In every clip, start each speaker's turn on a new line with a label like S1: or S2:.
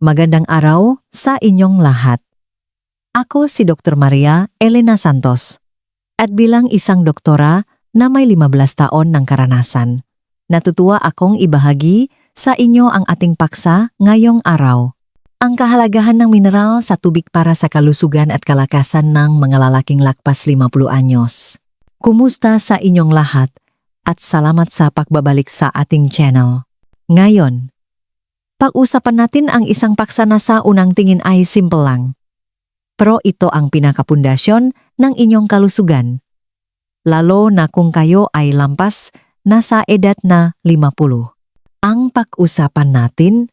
S1: Magandang araw sa inyong lahat. Ako si Dr. Maria Elena Santos. At bilang isang doktora na may 15 taon ng karanasan, natutuwa akong ibahagi sa inyo ang ating paksa ngayong araw. Ang kahalagahan ng mineral sa tubig para sa kalusugan at kalakasan ng mga lalaking lakpas 50 anyos. Kumusta sa inyong lahat at salamat sa pagbabalik sa ating channel. Ngayon, pag-usapan natin ang isang paksa na sa unang tingin ay simple lang. Pero ito ang pinakapundasyon ng inyong kalusugan. Lalo na kung kayo ay lampas na sa edad na 50. Ang pag-usapan natin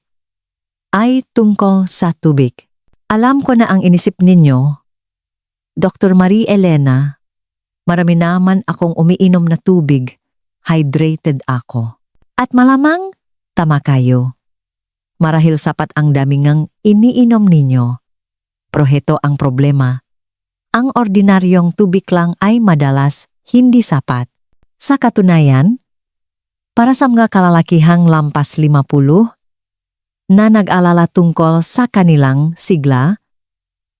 S1: ay tungkol sa tubig. Alam ko na ang inisip ninyo, Dr. Marie Elena, marami naman akong umiinom na tubig, hydrated ako. At malamang, tama kayo. Marahil sapat ang daming iniinom ninyo. Pero heto ang problema. Ang ordinaryong tubig lang ay madalas hindi sapat. Sa katunayan, para sa mga kalalakihang lampas 50 na nag-alala tungkol sa kanilang sigla,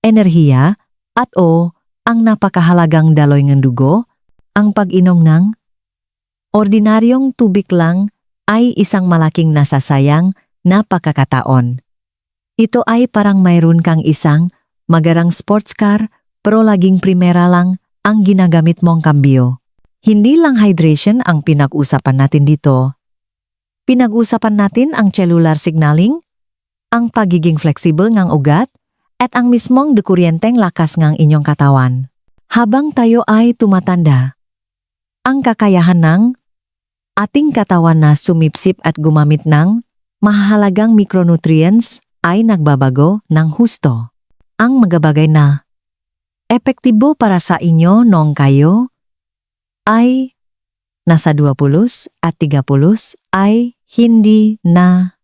S1: enerhiya at ang napakahalagang daloy ng dugo, ang pag-inom ng ordinaryong tubig lang ay isang malaking nasasayang na pagkakataon. Ito ay parang mayroon kang isang magarang sports car pero laging primera lang ang ginagamit mong kambyo. Hindi lang hydration ang pinag-usapan natin dito. Pinag-usapan natin ang cellular signaling, ang pagiging flexible ng ugat, at ang mismong dekuryenteng lakas ng inyong katawan. Habang tayo ay tumatanda, ang kakayahan ng ating katawan na sumipsip at gumamit ng mahalagang micronutrients ay nagbabago ng husto. Ang magabagay na epektibo para sa inyo noong kayo ay nasa 20 at 30 ay hindi na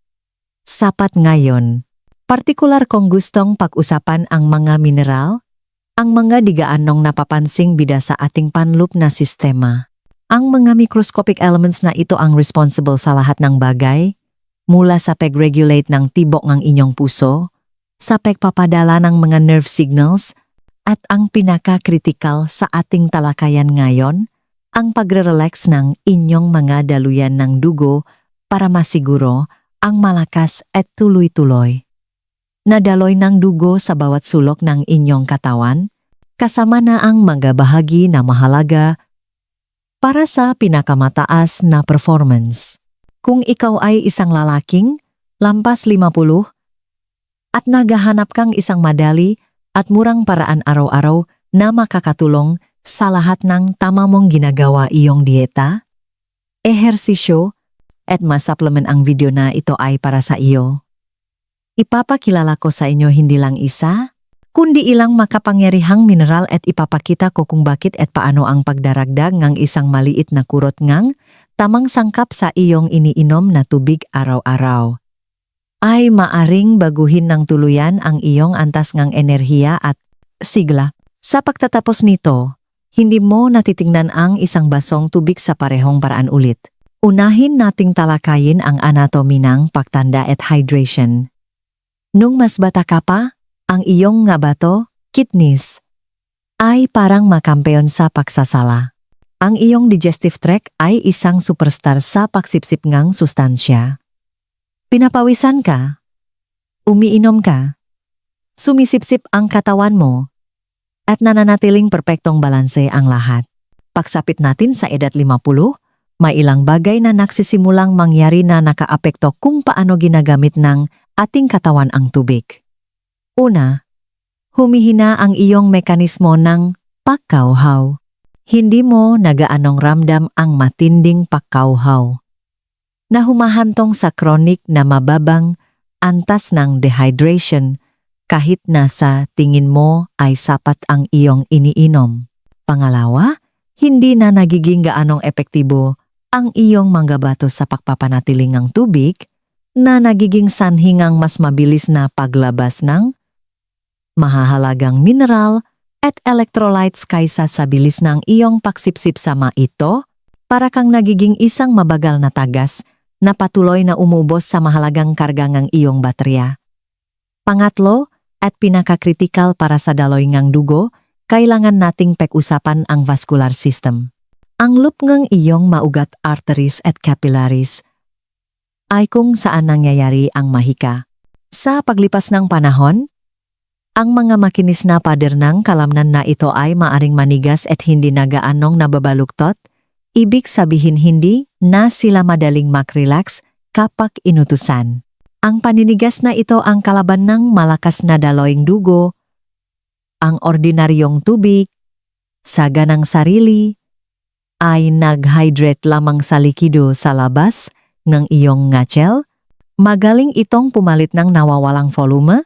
S1: sapat ngayon. Partikular kung gustong pag-usapan ang mga mineral, ang mga digaanong napapansing bida sa ating panloop na sistema. Ang mga microscopic elements na ito ang responsible sa lahat ng bagay, mula sa pag-regulate ng tibok ng inyong puso, sa pagpapadala ng mga nerve signals, at ang pinaka-critical sa ating talakayan ngayon, ang pagre-relax ng inyong mga daluyan ng dugo para masiguro ang malakas at tuloy-tuloy na daloy ng dugo sa bawat sulok ng inyong katawan, kasama na ang mga bahagi na mahalaga para sa pinakamataas na performance. Kung ikaw ay isang lalaking lampas 50 at naghahanap kang isang madali at murang paraan araw-araw na makakatulong sa lahat ng tama mong ginagawa iyong dieta, ehersisyo, at ma-supplement ang video na ito ay para sa iyo. Ipapakilala ko sa inyo hindi lang isa, kundi ilang makapangyarihang mineral at ipapakita ko kung bakit at paano ang pagdaragdag ng isang maliit na kurot ngang tamang sangkap sa iyong iniinom na tubig araw-araw ay maaring baguhin ng tuluyan ang iyong antas ngang enerhiya at sigla. Sa pagtatapos nito, hindi mo natitingnan ang isang basong tubig sa parehong paraan ulit. Unahin nating talakayin ang anatomy ng pagtanda at hydration. Nung mas bata ka pa, ang iyong nga bato, kidneys, ay parang makampeon sa pagsasala. Ang iyong digestive tract ay isang superstar sa pagsipsip ngang sustansya. Pinapawisan ka, umiinom ka, sumisipsip ang katawan mo, at nananatiling perpektong balanse ang lahat. Pagsapit natin sa edad 50, may ilang bagay na nagsisimulang mangyari na nakaapekto kung paano ginagamit ng ating katawan ang tubig. Una, humihina ang iyong mekanismo ng pagkauhaw. Hindi mo nagaanong ramdam ang matinding pagkauhaw na humahantong sa chronic na mababang antas ng dehydration kahit na sa tingin mo ay sapat ang iyong iniinom. Pangalawa, hindi na nagiging gaanong epektibo ang iyong mga bato sa pagpapanatiling ng tubig na nagiging sanhingang mas mabilis na paglabas ng mahahalagang mineral at electrolytes kaysa sa bilis ng iyong pagsipsip sama ito, para kang nagiging isang mabagal na tagas na patuloy na umubos sa mahalagang karga ng iyong baterya. Pangatlo, at pinakakritikal para sa daloy ngang dugo, kailangan nating pag-usapan ang vascular system. Ang loop ngang iyong maugat arteries at capillaries ay kung saan nangyayari ang mahika. Sa paglipas ng panahon, ang mga makinis na pader ng kalamnan na ito ay maaring manigas at hindi na gaanong nababaluktot, ibig sabihin hindi na sila madaling makrelax kapag inutusan. Ang paninigas na ito ang kalaban ng malakas na daloyng dugo, ang ordinaryong tubig, saga ng sarili, ay nag-hydrate lamang sa likido sa labas ng iyong ngachel, magaling itong pumalit ng nawawalang volume,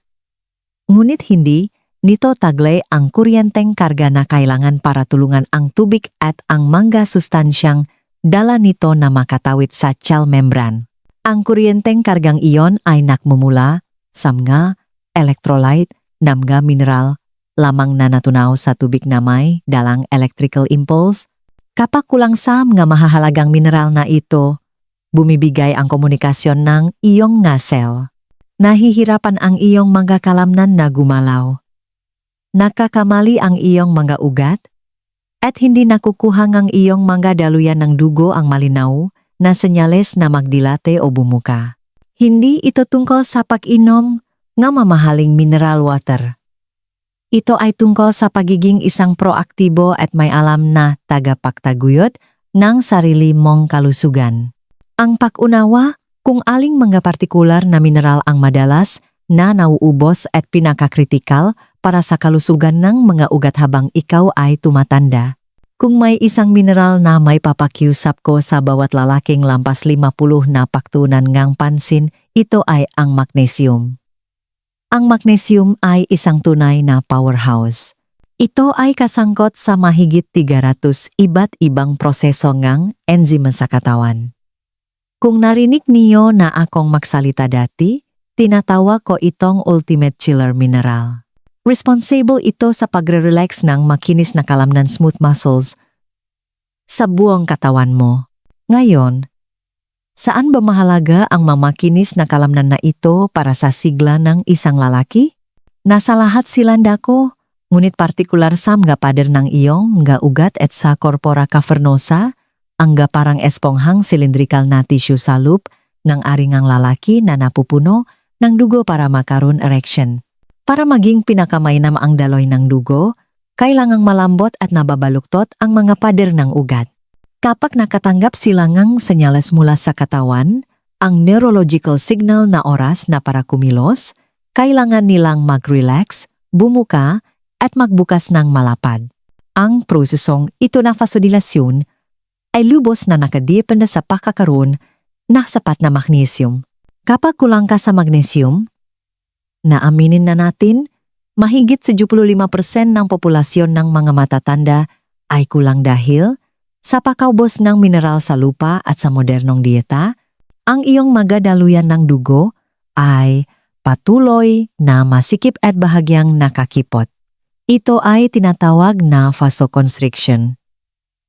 S1: ngunit hindi nito taglay ang kuryenteng karga na kailangan para tulungan ang tubig at ang mga sustansyang dala nito na makatawid sa cell membran. Ang kuryenteng kargang iyon ay nakmumula sa mga electrolyte na mga mineral lamang na natunaw sa tubig na may dalang electrical impulse. Kapag kulang sa mga mahahalagang mineral na ito, bumibigay ang komunikasyon ng iyong nga cell. Nahihirapan ang iyong mga kalamnan na gumalaw. Nakakamali ang iyong mga ugat, at hindi nakukuha ang iyong mga daluyan ng dugo ang malinaw na senyales na magdilate o bumuka. Hindi ito tungkol sa pag-inom ng mamahaling mineral water. Ito ay tungkol sa pagiging isang proaktibo at may alam na tagapagtaguyod ng sarili mong kalusugan. Ang pag-unawa kung aling mga partikular na mineral ang madalas na nauubos at pinakakritikal para sa kalusugan ng mga ugat habang ikaw ay tumatanda. Kung may isang mineral na may papakiusap ko sa bawat lalaking lampas 50 na paktunan ngang pansin, ito ay ang magnesium. Ang magnesium ay isang tunay na powerhouse. Ito ay kasangkot sa mahigit 300 iba't ibang proseso ngang enzima sa katawan. Kung narinig niyo na akong magsalita dati, tinatawag ko itong ultimate chiller mineral. Responsible ito sa pagre-relax ng makinis na kalamnan smooth muscles sa buong katawan mo. Ngayon, saan ba mahalaga ang mamakinis na kalamnan na ito para sa sigla ng isang lalaki? Nasa lahat silanda ko, ngunit partikular sa mga pader ng iyong mga ugat at sa corpora cavernosa, ang parang esponghang silindrikal na tissue sa loop ng aringang lalaki na napupuno ng dugo para makaroon erection. Para maging pinakamainam ang daloy ng dugo, kailangang malambot at nababaluktot ang mga pader ng ugat. Kapag nakatanggap sila ngang senyales mula sa katawan, ang neurological signal na oras na para kumilos, kailangan nilang mag-relax, bumuka, at magbukas ng malapad. Ang prosesong ito na vasodilasyon ay lubos na nakadepende sa pagkakaroon ng sapat na magnesium. Kapag kulang ka sa magnesium, naaminin na natin, mahigit 75% ng populasyon ng mga matatanda ay kulang dahil sa pagkaubos ng mineral sa lupa at sa modernong dieta, ang iyong mga daluyan ng dugo ay patuloy na masikip at bahagyang nakakipot. Ito ay tinatawag na vasoconstriction.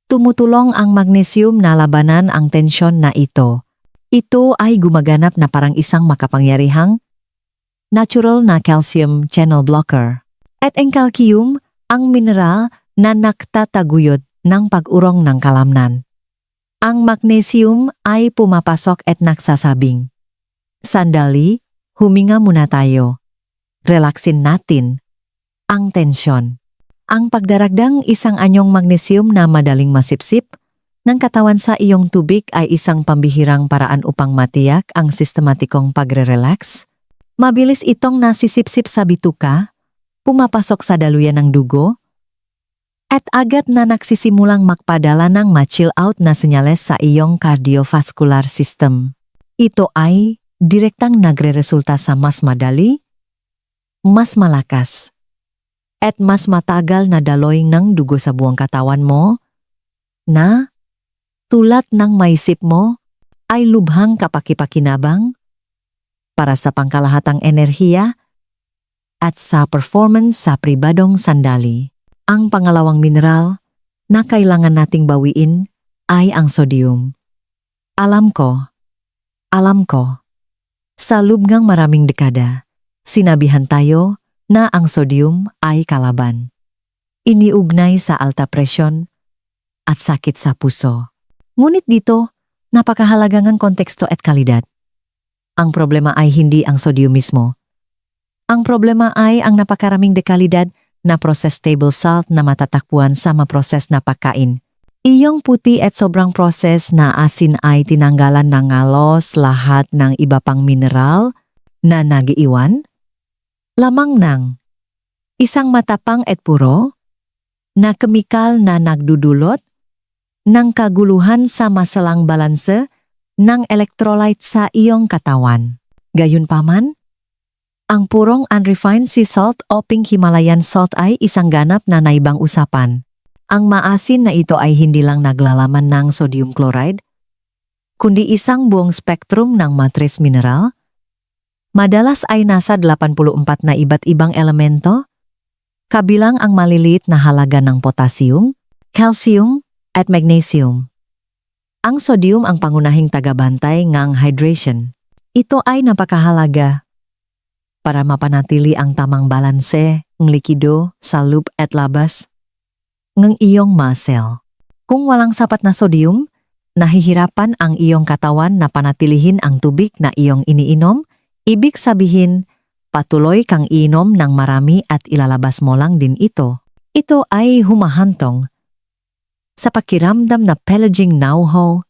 S1: Tumutulong ang magnesium na labanan ang tensyon na ito. Ito ay gumaganap na parang isang makapangyarihang natural na calcium channel blocker. At ang calcium, ang mineral na nagtataguyod ng pag-urong ng kalamnan. Ang magnesium ay pumapasok at nagsasabing, "Sandali, huminga muna tayo. Relaxin natin ang tensyon." Ang pagdaragdang isang anyong magnesium na madaling masipsip ng katawan sa iyong tubig ay isang pambihirang paraan upang matiyak ang sistematikong pagre-relax. Mabilis itong nasisipsip sa bituka, pumapasok sa daluyan ng dugo, at agad na nagsisimulang magpadala ng ma-chill out na senyales sa iyong cardiovascular system. Ito ay direktang nagre-resulta sa mas madali, mas malakas, at mas matagal na daloy ng dugo sa buong katawan mo na, tulad ng maisip mo, ay lubhang kapakipakinabang para sa pangkalahatang enerhiya at sa performance sa pribadong sandali. Ang pangalawang mineral na kailangan nating bawiin ay ang sodium. Alam ko, sa loob ng maraming dekada, Sinabihan tayo na ang sodium ay kalaban. Iniugnay sa alta presyon at sakit sa puso. Ngunit dito, napakahalaga ng konteksto at kalidad. Ang problema ay hindi ang sodium mismo. Ang problema ay ang napakaraming dekalidad na processed table salt na matatakbuhan sa maproses na pagkain. Iyong puti at sobrang proses na asin ay tinanggalan ng halos lahat ng iba pang mineral na nagiiwan. Lamang ng isang matapang at puro na kemikal na nagdudulot ng kaguluhan sa masalang balanse ng electrolyte sa iyong katawan. Gayunpaman, ang purong unrefined sea salt o pink Himalayan salt ay isang ganap na naibang usapan. Ang maasin na ito ay hindi lang naglalaman ng sodium chloride, kundi isang buong spektrum ng matres mineral. Madalas ay nasa 84 na iba't ibang elemento, kabilang ang maliliit na halaga ng potassium, calcium, at magnesium. Ang sodium ang pangunahing tagabantay ng hydration. Ito ay napakahalaga para mapanatili ang tamang balanse ng likido sa loob at labas ng iyong muscle. Kung walang sapat na sodium, nahihirapan ang iyong katawan na panatilihin ang tubig na iyong iniinom, ibig sabihin, patuloy kang iinom ng marami at ilalabas mo lang din ito. Ito ay humahantong sa pakiramdam na pelaging nauho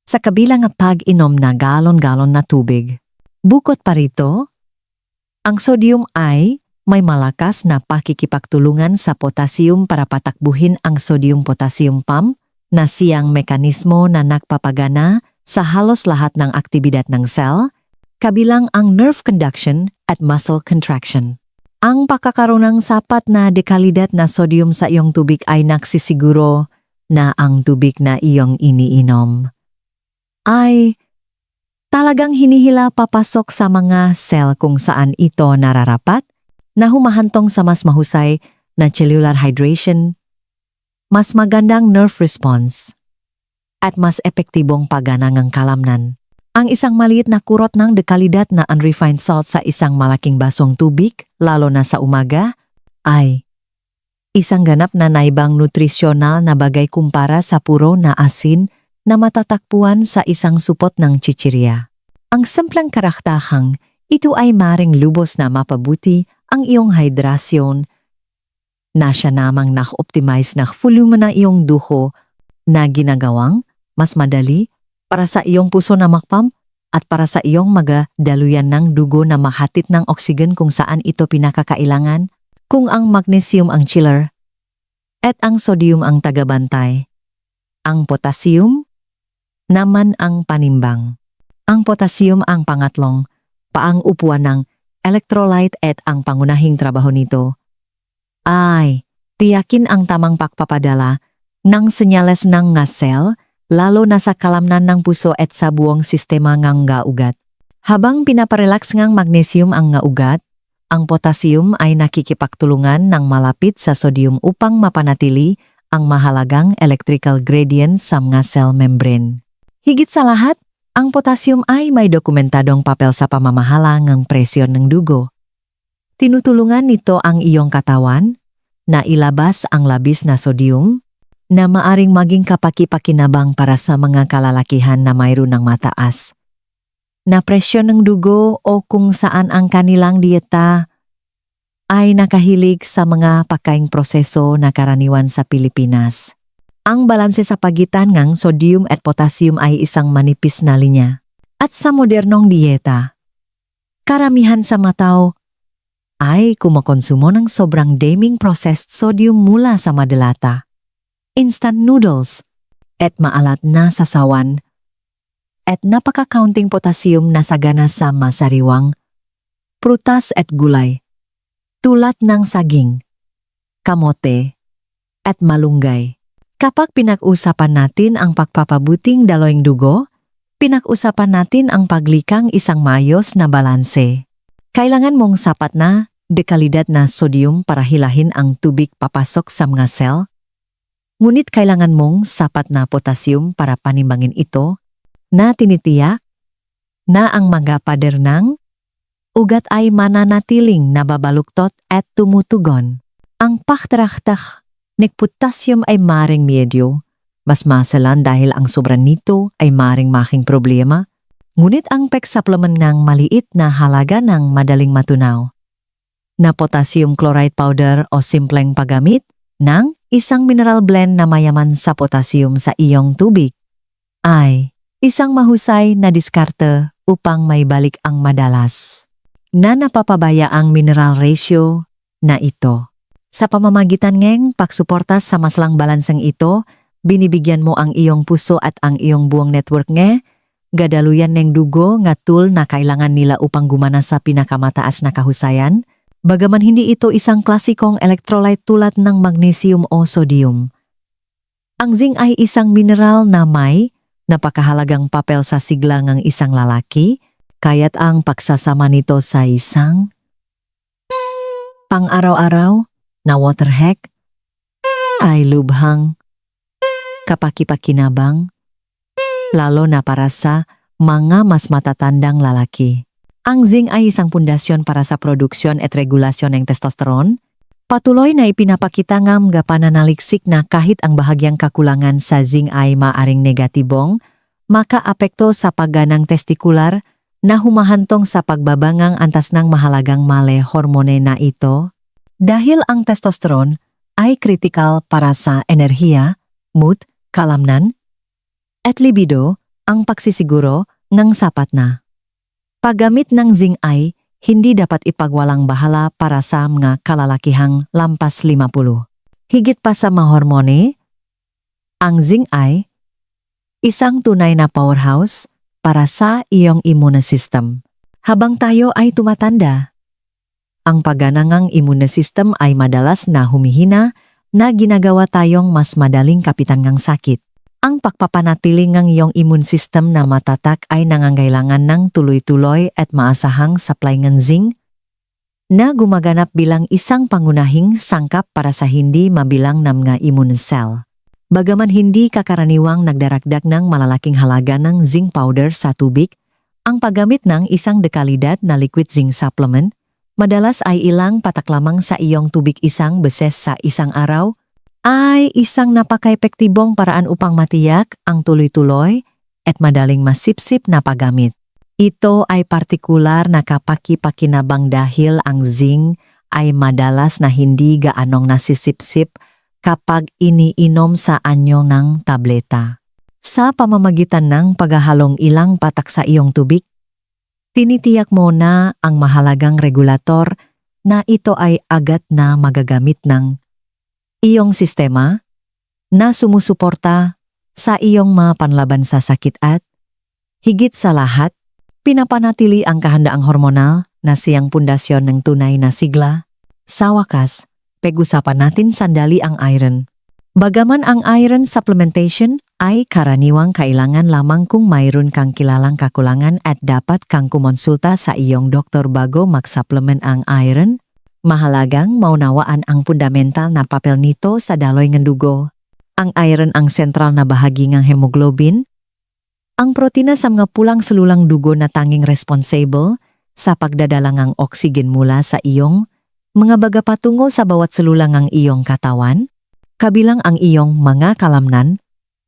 S1: sa kabilang pag-inom na galon-galon na tubig. Bukod pa rito, ang sodium ay may malakas na pakikipagtulungan sa potassium para patakbuhin ang sodium-potassium pump na siyang mekanismo na nagpapagana sa halos lahat ng aktibidad ng cell, kabilang ang nerve conduction at muscle contraction. Ang pagkakaroon ng sapat na dekalidad na sodium sa iyong tubig ay nagsisiguro na ang tubig na iyong iniinom ay talagang hinihila papasok sa mga cell kung saan ito nararapat, na humahantong sa mas mahusay na cellular hydration, mas magandang nerve response, at mas epektibong paggana ng kalamnan. Ang isang maliit na kurot ng dekalidad na unrefined salt sa isang malaking basong tubig, lalo na sa umaga, ay isang ganap na naibang nutrisyonal na bagay kumpara sa puro na asin na matatakpuan sa isang supot ng chichirya. Ang simpleng karaktahang ito ay maring lubos na mapabuti ang iyong hydrasyon na siya namang nak-optimize na volume na iyong dugo na ginagawang mas madali para sa iyong puso na makpam at para sa iyong magadaluyan ng dugo na makahatid ng oksigen kung saan ito pinakakailangan, kung ang magnesium ang chiller at ang sodium ang tagabantay. Ang potassium naman ang panimbang. Ang potassium ang pangatlong paang upuan ng electrolyte at ang pangunahing trabaho nito ay tiyakin ang tamang pagpapadala ng senyales ng nga cell, lalo na sa kalamnan ng puso at sa buong sistema ng nga ugat. Habang pinaparelax ng magnesium ang nga ugat, ang potassium ay nakikipagtulungan ng malapit sa sodium upang mapanatili ang mahalagang electrical gradient sa mga cell membrane. Higit sa lahat, ang potassium ay may dokumentadong papel sa pamamahala ng presyon ng dugo. Tinutulungan nito ang iyong katawan na ilabas ang labis na sodium na maaring maging kapaki-pakinabang para sa mga kalalakihan na mayroon ng mataas na presyon ng dugo o kung saan ang kanilang dieta ay nakahilig sa mga pagkaing proseso na karaniwan sa Pilipinas. Ang balanse sa pagitan ng sodium at potassium ay isang manipis na linya. At sa modernong dieta, karamihan sa matao ay kumakonsumo ng sobrang daming processed sodium mula sa madelata, instant noodles, at maalat na sasawan, at napaka-counting potassium na sagana sa masariwang prutas at gulay, tulad ng saging, kamote, at malunggay. Kapag pinag-usapan natin ang pagpapabuting daloyng dugo, pinag-usapan natin ang paglikang isang maayos na balanse. Kailangan mong sapat na dekalidad na sodium para hilahin ang tubig papasok sa mga cell. Ngunit kailangan mong sapat na potassium para panimbangin ito na tinitiyak na ang mga pader ng ugat ay mananatiling nababaluktot at tumutugon. Ang paktraktah nek potassium ay maring medyo, mas masalan dahil ang sobra nito ay maring making problema, ngunit ang PEC supplement ng maliit na halaga ng madaling matunaw. Na potassium chloride powder o simpleng paggamit ng isang mineral blend na mayaman sa potassium sa iyong tubig ay isang mahusay na diskarte upang maibalik ang madalas na napapabaya ang mineral ratio na ito. Sa pamamagitan ng pagsuporta sa maslang balanseng ito, binibigyan mo ang iyong puso at ang iyong buong network gadaluyan ng dugo nga tool na kailangan nila upang gumana sa pinakamataas na kahusayan, bagaman hindi ito isang klasikong electrolyte tulad ng magnesium o sodium. Ang zinc ay isang mineral na may napakahalagang papel sa sigla ng isang lalaki, kaya't ang pagsasama nito sa isang pang-araw-araw na water hack ay lubhang kapakipakinabang, lalo na para sa mga mas matatandang lalaki. Ang zinc ay isang pundasyon para sa produksyon at regulasyon ng testosterone. Patuloy na ipinapakita ng pananaliksik na kahit ang bahagyang kakulangan sa zinc ay maaring negatibong, makaapekto sa pagganang testikular na humahantong sa pagbabangang antas ng mahalagang male hormone na ito. Dahil ang testosterone ay kritikal para sa enerhiya, mood, kalamnan, at libido, ang pagsisiguro ng sapat na paggamit ng zinc ay hindi dapat ipagwalang bahala para sa mga kalalakihang lampas 50. Higit pa sa mga hormone, ang zinc ay isang tunay na powerhouse para sa iyong immune system. Habang tayo ay tumatanda, ang pagganangang immune system ay madalas na humihina na ginagawa tayong mas madaling kapitan ng sakit. Ang pagpapanatili ng iyong immune system na matatak ay nangangailangan ng tuloy-tuloy at maasahang supply ng zinc na gumaganap bilang isang pangunahing sangkap para sa hindi mabilang na mga immune cell. Bagaman hindi kakaraniwang nagdaragdag ng malalaking halaga ng zinc powder sa tubig, ang paggamit ng isang dekalidad na liquid zinc supplement madalas ay ilang patak lamang sa iyong tubig isang beses sa isang araw, ay isang napaka-epektibong paraan upang matiyak ang tuloy-tuloy at madaling masipsip na paggamit. Ito ay partikular na kapaki-pakinabang dahil ang zinc ay madalas na hindi gaanong nasisipsip kapag iniinom sa anyo ng tableta. Sa pamamagitan ng paghahalong ilang patak sa iyong tubig, tinitiyak mo na ang mahalagang regulator na ito ay agad na magagamit ng iyong sistema na sumusuporta sa iyong mga panlaban sa sakit at, higit sa lahat, pinapanatili ang kahandaang hormonal na siyang pundasyon ng tunay na sigla. Sa wakas, pag-usapan natin sandali ang iron. Bagaman ang iron supplementation ay karaniwang kailangan lamang kung mayroon kang kilalang kakulangan at dapat kang kumonsulta sa iyong doktor bago mag-supplement ang iron, mahalagang maunawaan ang fundamental na papel nito sa daloy ng dugo. Ang iron ang sentral na bahagi ng hemoglobin, ang protina sa mga pulang selulang dugo na tanging responsible sa pagdadala ng oksigen mula sa iyong mga baga patungo sa bawat selula ng iyong katawan, kabilang ang iyong mga kalamnan,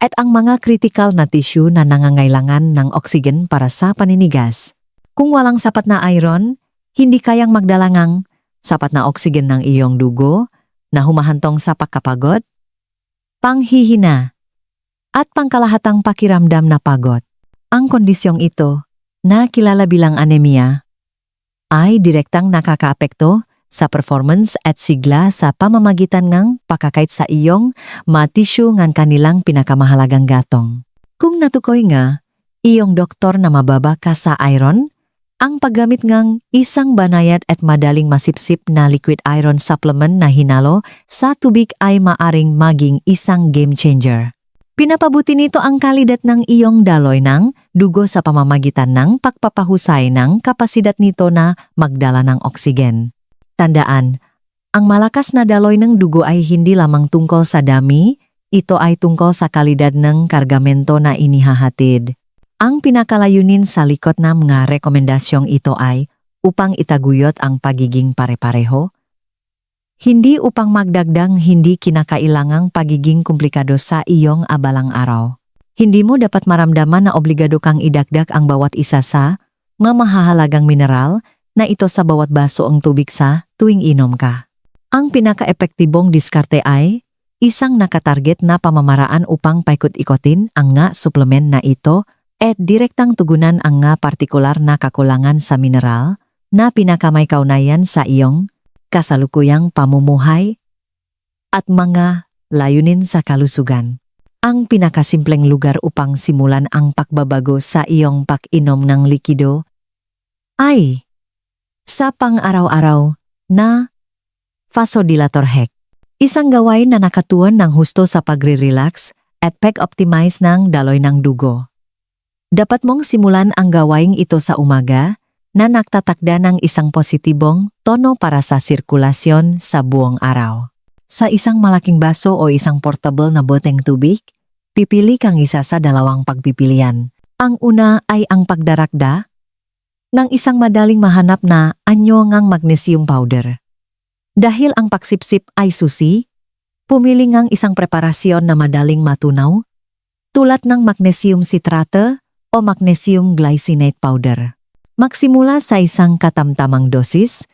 S1: at ang mga kritikal na tissue na nangangailangan ng oksigen para sa paninigas. Kung walang sapat na iron, hindi kayang magdala ng sapat na oksigen ng iyong dugo na humahantong sa pagkapagod, panghihina, at pangkalahatang pakiramdam na pagod. Ang kondisyong ito, na kilala bilang anemia, ay direktang nakakaapekto sa performance at sigla sa pamamagitan ng pakakait sa iyong matisyo ng kanilang pinakamahalagang gatong. Kung natukoy nga, iyong doktor na mababa ka sa iron, ang paggamit ng isang banayad at madaling masipsip na liquid iron supplement na hinalo sa tubig ay maaring maging isang game changer. Pinapabuti nito ang kalidad ng iyong daloy ng dugo sa pamamagitan ng pagpapahusay ng kapasidad nito na magdala ng oksigen. Tandaan, ang malakas na daloy ng dugo ay hindi lamang tungkol sa dami, ito ay tungkol sa kalidad ng kargamento na inihahatid. Ang pinakalayunin sa likod ng mga rekomendasyong ito ay upang itaguyot ang pagiging pare-pareho. Hindi upang magdagdang hindi kinakailangang pagiging komplikado sa iyong abalang araw. Hindi mo dapat maramdaman na obligado kang idagdag ang bawat isa sa mamahahalagang mineral na ito sa bawat baso ang tubig sa tuwing inom ka. Ang pinaka-epektibong diskarte ay isang nakatarget na pamamaraan upang paikot-ikotin ang nga suplement na ito at direktang tugunan ang nga partikular na kakulangan sa mineral na pinakamay kaunayan sa iyong kasalukuyang pamumuhay at mga layunin sa kalusugan. Ang pinakasimpleng lugar upang simulan ang pagbabago sa iyong pag-inom ng likido ay sa pang-araw-araw na vasodilator hack. Isang gawain na nakatuon ng husto sa pagre-relax at pag-optimize ng daloy ng dugo. Dapat mong simulan ang gawaing ito sa umaga na nagtatakda ng isang positibong tono para sa sirkulasyon sa buong araw. Sa isang malaking baso o isang portable na boteng tubig, pipili kang isa sa dalawang pagpipilian. Ang una ay ang pagdarakda ng isang madaling mahanap na anyo ngang magnesium powder. Dahil ang pagsipsip ay susi, pumili ngang isang preparasyon na madaling matunaw, tulad ng magnesium citrate o magnesium glycinate powder. Magsimula sa isang katamtamang dosis,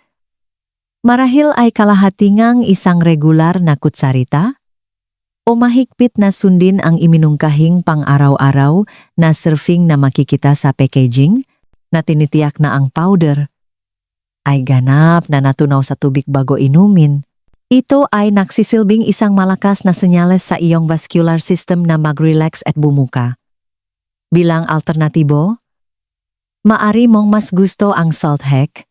S1: marahil ay kalahati ngang isang regular na kutsarita, o mahigpit na sundin ang iminungkahing pang-araw-araw na serving na makikita sa packaging na tinitiyak na ang powder ay ganap na natunaw sa tubig bago inumin. Ito ay nagsisilbing isang malakas na senyales sa iyong vascular system na mag-relax at bumuka. Bilang alternatibo, maari mong mas gusto ang salt hack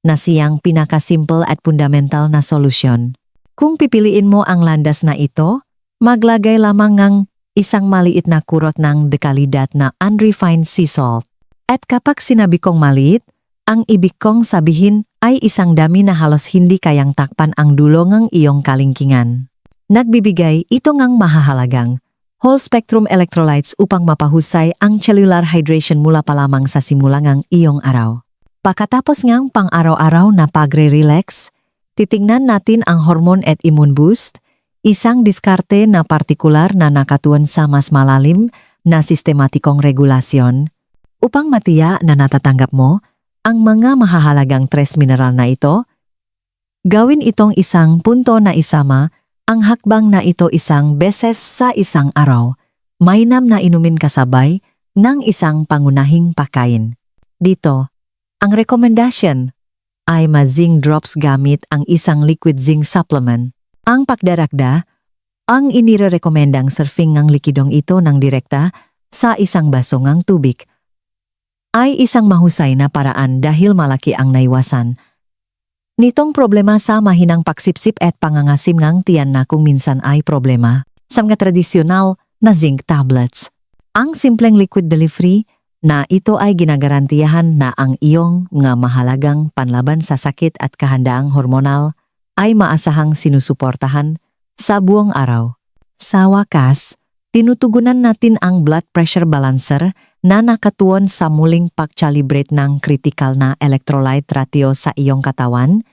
S1: na siyang pinakasimple at fundamental na solusyon. Kung pipiliin mo ang landas na ito, maglagay lamang ng isang maliit na kurot ng dekalidad na unrefined sea salt. At kapag sinabi kong maliit, ang ibig kong sabihin ay isang dami na halos hindi kayang takpan ang dulo ng iyong kalingkingan. Nagbibigay ito ngang mahahalagang whole-spectrum electrolytes upang mapahusay ang cellular hydration mula pa lamang sa simula ng iyong araw. Pagkatapos ngang pang-araw-araw na pagre-relax, titingnan natin ang hormone at immune boost, isang diskarte na partikular na nakatuon sa mas malalim na sistematikong regulasyon. Upang matiya na natatanggap mo ang mga mahahalagang tres mineral na ito, gawin itong isang punto na isama ang hakbang na ito isang beses sa isang araw. Mainam na inumin kasabay ng isang pangunahing pagkain. Dito, ang rekomendasyon ay ma-zinc drops gamit ang isang liquid zinc supplement. Ang pagdarakda, ang inirekomendang serving ng likidong ito ng direkta sa isang baso ng tubig ay isang mahusay na paraan dahil malaki ang naiwasan nitong problema sa mahinang pagsipsip at pangangasim ng tiyan na kung minsan ay problema sa mga tradisyonal na zinc tablets. Ang simpleng liquid delivery na ito ay ginagarantiyahan na ang iyong nga mahalagang panlaban sa sakit at kahandaang hormonal ay maasahang sinusuportahan sa buong araw. Sa wakas, tinutugunan natin ang blood pressure balancer na nakatuon sa muling pag-calibrate ng critical na electrolyte ratio sa iyong katawan.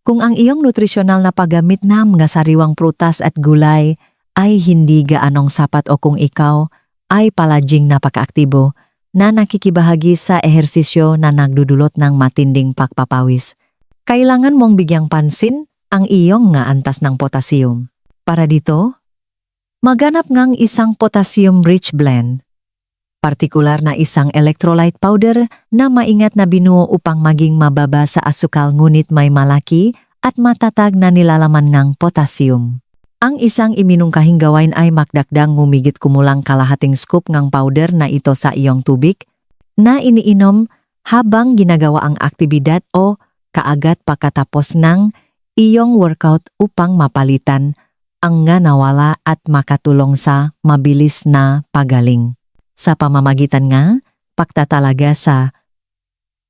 S1: Kung ang iyong nutrisyonal na paggamit na mga sariwang prutas at gulay ay hindi gaanong sapat o kung ikaw ay palaging napakaaktibo na nakikibahagi sa ehersisyo na nagdudulot ng matinding pagpapawis, kailangan mong bigyang pansin ang iyong nga antas ng potassium. Para dito, maganap ngang isang potassium-rich blend. Partikular na isang electrolyte powder na maingat na binuo upang maging mababa sa asukal ngunit may malaki at matatag na nilalaman ng potassium. Ang isang iminungkahing gawain ay magdakdang ngumigit kumulang kalahating scoop ng powder na ito sa iyong tubig na iniinom habang ginagawa ang aktibidad o kaagad pagkatapos ng iyong workout upang mapalitan ang nga nawala at makatulong sa mabilis na pagaling. Sa pamamagitan nga, pagtatalaga sa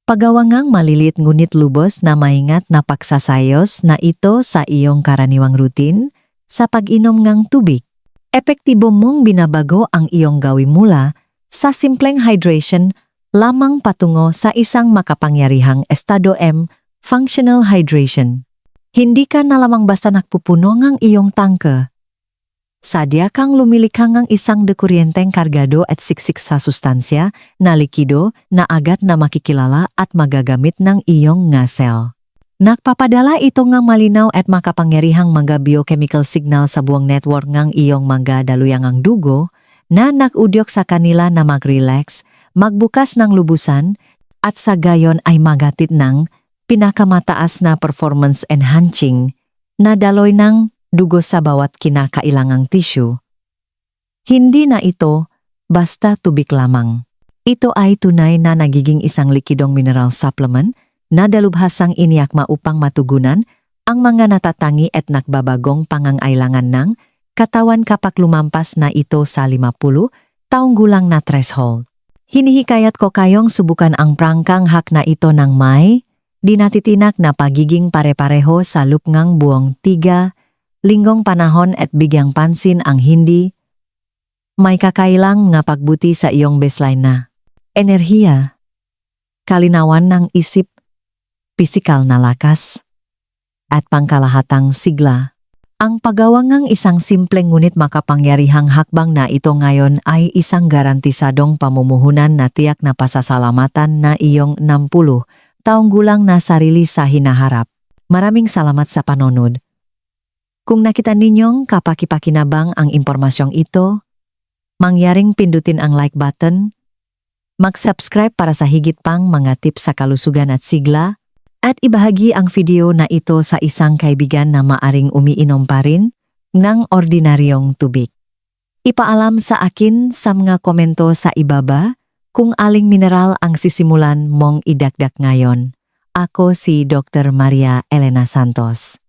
S1: pagawangang malilit ngunit lubos na maingat na pagsasayos na ito sa iyong karaniwang routine sa pag-inom ng tubig. Epektibo mong binabago ang iyong gawin mula sa simpleng hydration lamang patungo sa isang makapangyarihang estado M, functional hydration. Hindi ka na lamang basta nagpupuno ng iyong tangke. Sadya kang lumilikha ng isang dekuryenteng kargado at siksik sa sustansya na likido na agad na makikilala at magagamit ng iyong nga sel. Nagpapadala ito ng malinaw at makapangyarihang mga biochemical signal sa buong network ng iyong mga daluyangang dugo na nag-udyok sa kanila na mag-relax, magbukas ng lubusan, at sa gayon ay magatid ng pinakamataas na performance enhancing na daloy ng dugo sa bawat kinakailangang tissue. Hindi na ito basta tubig lamang. Ito ay tunay na nagiging isang likidong mineral supplement na dalubhasang iniakma upang matugunan ang mga natatangi at nagbabagong pangangailangan ng katawan kapag lumampas na ito sa 50 taong gulang na threshold. Hinihikayat ko kayong subukan ang prangkang hak na ito ng may dinatitinak na pagiging pare-pareho sa lupngang buong 3 linggong panahon at bigyang pansin ang hindi may kakailang nga pagbuti sa iyong baseline na enerhiya, kalinawan ng isip, pisikal na lakas, at pangkalahatang sigla. Ang paggawa ng isang simpleng ngunit makapangyarihang hakbang na ito ngayon ay isang garantisadong pamumuhunan na tiyak na pasasalamatan na iyong 60 taong gulang na sarili sa hinaharap. Maraming salamat sa panonood. Kung nakita ninyong kapaki-pakinabang ang impormasyong ito, mangyaring pindutin ang like button, mag-subscribe para sa higit pang mga tips sa kalusugan at sigla, at ibahagi ang video na ito sa isang kaibigan na maaring umiinom pa rin ng ordinaryong tubig. Ipaalam sa akin sa mga komento sa ibaba kung aling mineral ang sisimulan mong idagdag ngayon. Ako si Dr. Maria Elena Santos.